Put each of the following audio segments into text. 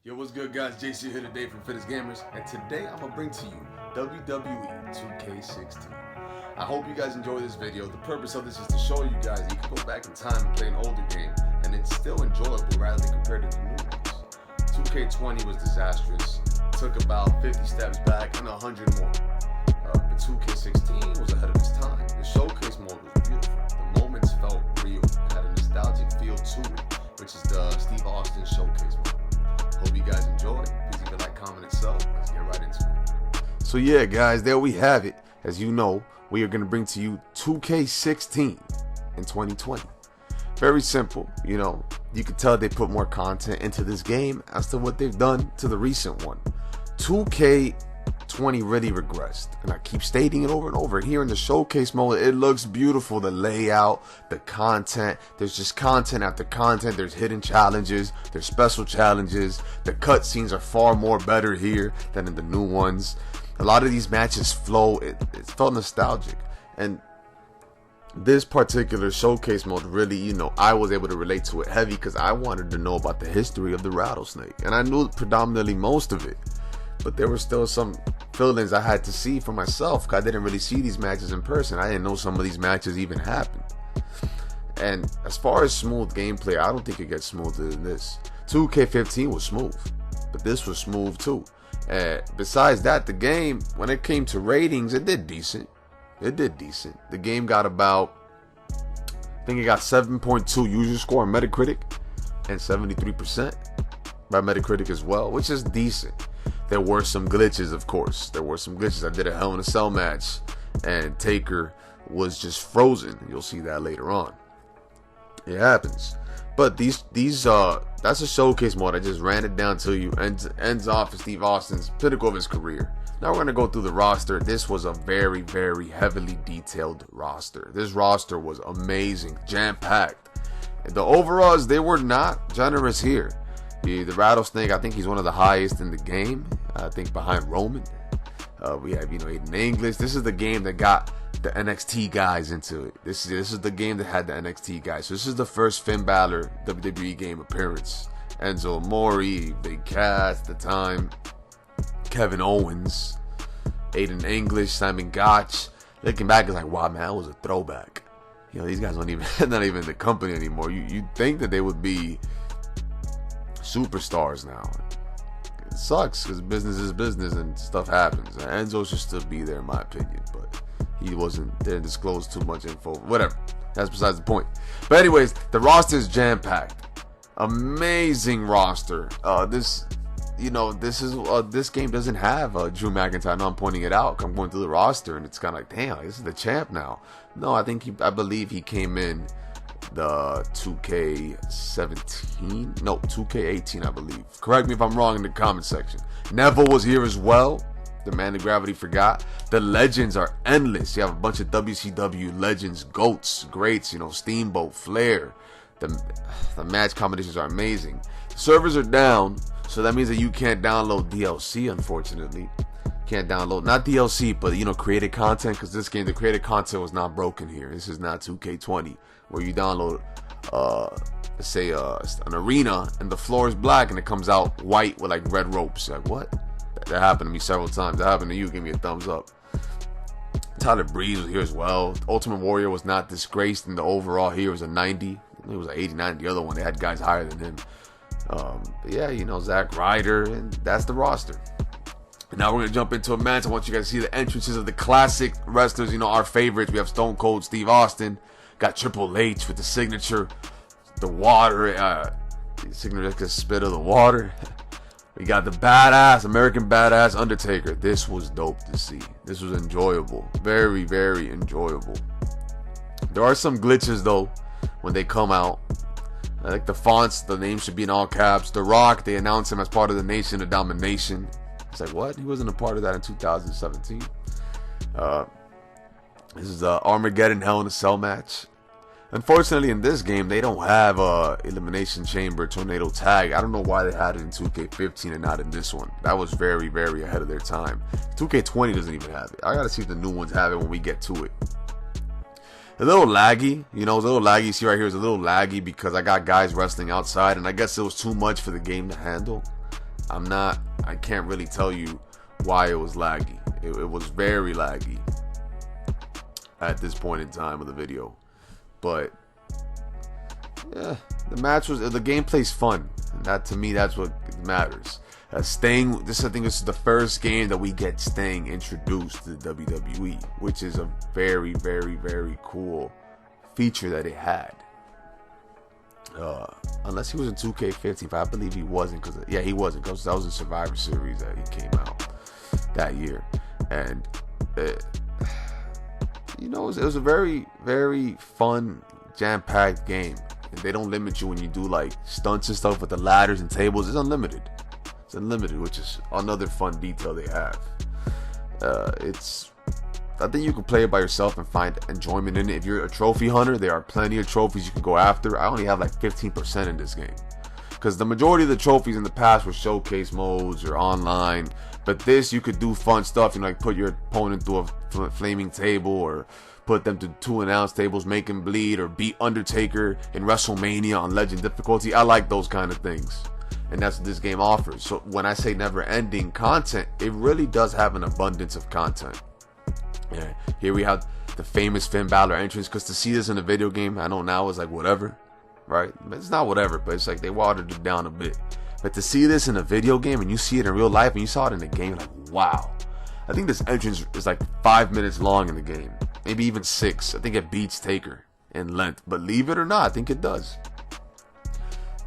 Yo, what's good, guys? JC here today from Fitness Gamers, and today I'm gonna bring to you WWE 2K16. I hope you guys enjoy this video. The purpose of this is to show you guys you can go back in time and play an older game, and it's still enjoyable rather than compared to the new ones. 2K20 was disastrous. Took about 50 steps back and 100 more. But 2K16 was ahead of its time. The showcase mode was beautiful. The moments felt real. It had a nostalgic feel to it, which is the Steve Austin showcase mode. Hope you guys enjoy. Please leave a like, comment, and sub. Let's get right into it. So yeah, guys, there we have it. As you know, we are going to bring to you 2K16 in 2020. Very simple. You know, you can tell they put more content into this game as to what they've done to the recent one. 2K20 really regressed, and I keep stating it over and over. Here in the showcase mode, it looks beautiful. The layout, the content, there's just content after content. There's hidden challenges, there's special challenges. The cutscenes are far more better here than in the new ones. A lot of these matches flow. It felt nostalgic, and this particular showcase mode really, you know, I was able to relate to it heavy because I wanted to know about the history of the rattlesnake, and I knew predominantly most of it. But there were still some feelings I had to see for myself, because I didn't really see these matches in person. I didn't know some of these matches even happened. And as far as smooth gameplay, I don't think it gets smoother than this. 2K15 was smooth, but this was smooth too. Besides that, the game, when it came to ratings, it did decent. It did decent. The game got about, I think it got 7.2 user score on Metacritic and 73% by Metacritic as well, which is decent. There were some glitches, of course. There were some glitches. I did a Hell in a Cell match, and Taker was just frozen. You'll see that later on. It happens. But that's a showcase mode. I just ran it down to you. Ends off at Steve Austin's pinnacle of his career. Now we're going to go through the roster. This was a very, very heavily detailed roster. This roster was amazing, jam-packed. The overalls, they were not generous here. The Rattlesnake, I think he's one of the highest in the game. I think behind Roman. We have, Aiden English. This is the game that got the NXT guys into it. This is the game that had the NXT guys. So this is the first Finn Balor WWE game appearance. Enzo Amore, Big Cass at the time, Kevin Owens, Aiden English, Simon Gotch. Looking back, it's like, wow, man, that was a throwback. These guys not even in the company anymore. You'd think that they would be superstars now. It sucks because business is business and stuff happens. Enzo should still be there in my opinion, but he wasn't there to disclose too much info. Whatever, that's besides the point. But anyways, the roster is jam-packed. Amazing roster. This game doesn't have Drew McIntyre. No, I'm pointing it out. I'm going through the roster and it's kind of like, damn, this is the champ now. No, I believe he came in the 2K17, no, 2K18, I believe. Correct me if I'm wrong in the comment section. Neville was here as well. The man that gravity forgot. The legends are endless. You have a bunch of WCW legends, GOATs, greats, Steamboat, Flair. The match combinations are amazing. The servers are down, so that means that you can't download DLC, unfortunately. Can't download, not DLC, but created content, because this game, the created content was not broken here. This is not 2K20 where you download let's say an arena and the floor is black and it comes out white with like red ropes. Like, what? That happened to me several times. That happened to you. Give me a thumbs up. Tyler Breeze was here as well. Ultimate Warrior was not disgraced in the overall. Here was a 90. It was an 89. The other one, they had guys higher than him. Yeah, Zack Ryder, and that's the roster. And now we're going to jump into a match. I want you guys to see the entrances of the classic wrestlers, our favorites. We have Stone Cold Steve Austin. Got Triple H with the signature, the water, signature spit of the water. We got the badass, American badass Undertaker. This was dope to see. This was enjoyable. Very, very enjoyable. There are some glitches though when they come out. I like the fonts, the name should be in all caps. The Rock, they announced him as part of the Nation of Domination. It's like, what? He wasn't a part of that in 2017. This is the Armageddon Hell in a Cell match. Unfortunately, in this game, they don't have Elimination Chamber Tornado Tag. I don't know why they had it in 2K15 and not in this one. That was very, very ahead of their time. 2K20 doesn't even have it. I gotta see if the new ones have it when we get to it. A little laggy, it's a little laggy. You see right here, it's a little laggy because I got guys wrestling outside, and I guess it was too much for the game to handle. I can't really tell you why it was laggy. It was very laggy at this point in time of the video. But yeah, the gameplay's fun. And that, to me, that's what matters. Sting, I think this is the first game that we get Sting introduced to the WWE, which is a very, very, very cool feature that it had. Unless he was in 2K16, but I believe he wasn't, because he wasn't, because that was in Survivor Series that he came out that year. And you know, it was a very, very fun, jam-packed game. And they don't limit you when you do like stunts and stuff with the ladders and tables. It's unlimited. It's unlimited, which is another fun detail they have. I think you can play it by yourself and find enjoyment in it. If you're a trophy hunter, there are plenty of trophies you can go after. I only have like 15% in this game, because the majority of the trophies in the past were showcase modes or online. But this, you could do fun stuff, you know, like put your opponent through a flaming table, or put them to 2-ounce tables, make him bleed, or beat Undertaker in WrestleMania on Legend difficulty. I like those kind of things, and that's what this game offers. So when I say never-ending content, it really does have an abundance of content. Yeah, here we have the famous Finn Balor entrance, because to see this in a video game, I know now it's like whatever, right? It's not whatever, but it's like they watered it down a bit. But to see this in a video game, and you see it in real life, and you saw it in the game, like, wow. I think this entrance is like 5 minutes long in the game, maybe even 6. I think it beats Taker in length, but believe it or not, I think it does.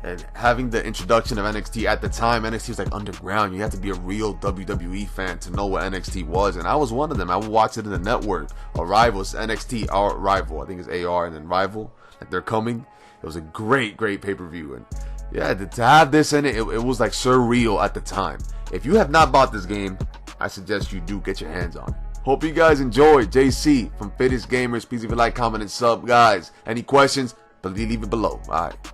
And having the introduction of NXT at the time, NXT was like underground. You had to be a real WWE fan to know what NXT was, and I was one of them. I would watch it in the network. Arrival's NXT, our Rival, I think it's AR and then Rival, like they're coming. It was a great pay-per-view, and yeah, to have this in it, it was like surreal at the time. If you have not bought this game, I suggest you do get your hands on it. Hope you guys enjoyed. JC from Fittest Gamers. Please leave a like, comment, and sub, guys. Any questions? Leave it below. All right.